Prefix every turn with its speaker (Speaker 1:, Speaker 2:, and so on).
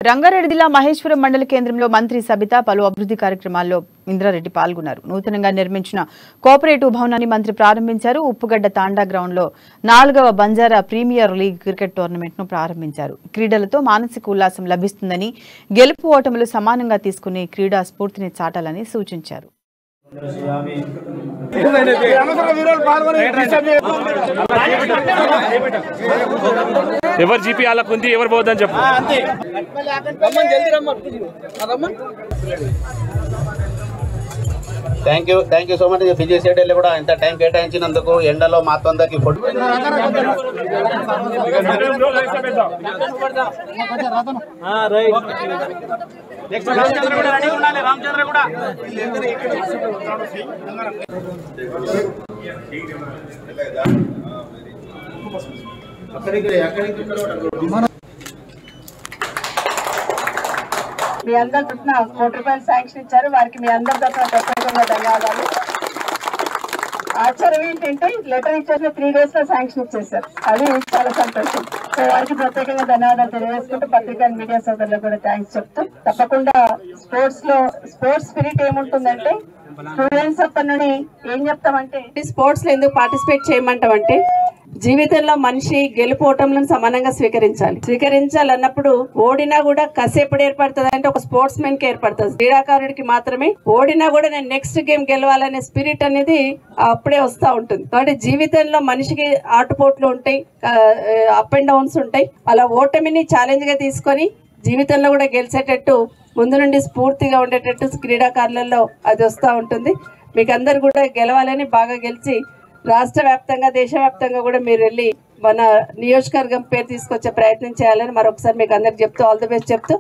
Speaker 1: రంగారెడ్డి జిల్లా మహేశ్వరం మండల కేంద్రంలో మంత్రి సబిత పలు అభివృద్ధి కార్యక్రమాల్లో ఇంద్రారెడ్డి పాల్గొన్నారు. నూతనంగా నిర్మించిన కోఆపరేటివ్ భవనాన్ని మంత్రి ప్రారంభించారు. ఉప్పుగడ్డ తాండా గ్రౌండ్లో 4వ బంజారా ప్రీమియర్ లీగ్ క్రికెట్ టోర్నమెంట్ను ప్రారంభించారు. క్రీడలతో మానసిక ఉల్లాసం లభిస్తుందని, గెలుపు ఓటములు సమానంగా తీసుకుని క్రీడా స్ఫూర్తిని చాటాలని సూచించారు.
Speaker 2: ఎవరు జీపీ వాళ్ళకు ఉంది, ఎవరు పోద్దని చెప్పు.
Speaker 3: Thank you so much. Vijay సెడ్డెల్ కూడా ఇంత టైం కేటాయించినందుకు ఎండలో మా తొందరకి
Speaker 4: మీ అందరి తరఫున ₹1 శాంక్షన్ ఇచ్చారు. వారికి మీ అందరి తరఫున ప్రత్యేకంగా ధన్యవాదాలు. ఆశ్చర్యం ఏంటంటే లెటర్ ఇచ్చేసిన 3 days లో శాంక్షన్ ఇచ్చేసారు. అది చాలా సంతోషం. సో వారికి ప్రత్యేకంగా ధన్యవాదాలు తెలియజేసుకుంటూ పత్రికా మీడియా సోదరులకు కూడా థ్యాంక్స్ చెప్తూ, తప్పకుండా స్పోర్ట్స్ స్పిరిట్ ఏముంటుందంటే స్టూడెంట్స్ అప్పటి నుండి ఏం చెప్తామంటే స్పోర్ట్స్ లో ఎందుకు పార్టిసిపేట్ చేయమంటామంటే జీవితంలో మనిషి గెలుపోవటంలను సమానంగా స్వీకరించాలన్నప్పుడు ఓడినా కూడా కసేపుడు ఏర్పడుతుంది అంటే ఒక స్పోర్ట్స్ మెన్ కి ఏర్పడుతుంది. క్రీడాకారుడికి మాత్రమే ఓడినా కూడా నేను నెక్స్ట్ గేమ్ గెలవాలనే స్పిరిట్ అనేది అప్పుడే వస్తూ ఉంటుంది. కాబట్టి జీవితంలో మనిషికి ఆటుపోట్లు ఉంటాయి, అప్ అండ్ డౌన్స్ ఉంటాయి. అలా ఓటమిని ఛాలెంజ్ గా తీసుకొని జీవితంలో కూడా గెలిచేటట్టు ముందు నుండి స్ఫూర్తిగా ఉండేటట్టు క్రీడాకారులలో అది వస్తూ ఉంటుంది. మీకు అందరు కూడా గెలవాలని, బాగా గెలిచి రాష్ట్ర వ్యాప్తంగా దేశవ్యాప్తంగా కూడా మీరు వెళ్ళి మన నియోజకవర్గం పేరు తీసుకొచ్చే ప్రయత్నం చేయాలని మరొకసారి మీకు అందరికి చెప్తూ ఆల్ ది బెస్ట్ చెప్తూ